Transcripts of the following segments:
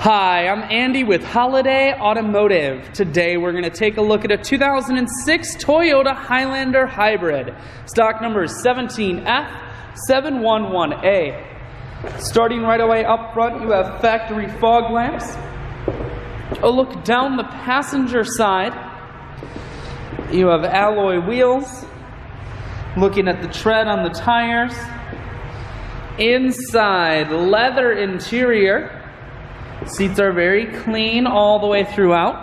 Hi, I'm Andy with Holiday Automotive. Today we're going to take a look at a 2006 Toyota Highlander Hybrid. Stock number is 17F711A. Starting right away up front, you have factory fog lamps. A look down the passenger side, you have alloy wheels. Looking at the tread on the tires. Inside, leather interior. Seats are very clean all the way throughout.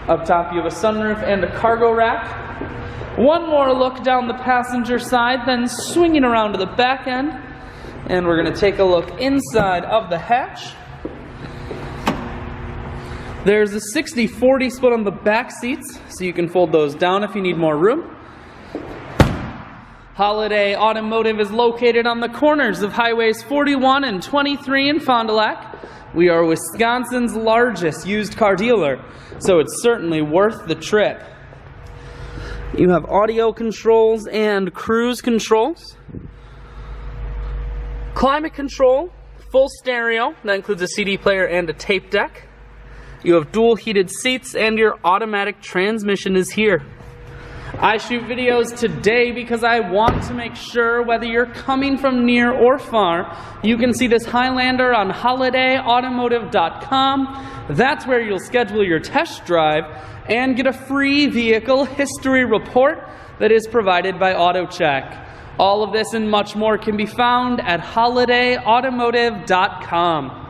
Up top you have a sunroof and a cargo rack. One more look down the passenger side, then swinging around to the back end. And we're going to take a look inside of the hatch. There's a 60-40 split on the back seats, so you can fold those down if you need more room. Holiday Automotive is located on the corners of Highways 41 and 23 in Fond du Lac. We are Wisconsin's largest used car dealer, so it's certainly worth the trip. You have audio controls and cruise controls. Climate control, full stereo, that includes a CD player and a tape deck. You have dual heated seats and your automatic transmission is here. I shoot videos today because I want to make sure whether you're coming from near or far, you can see this Highlander on holidayautomotive.com. That's where you'll schedule your test drive and get a free vehicle history report that is provided by AutoCheck. All of this and much more can be found at holidayautomotive.com.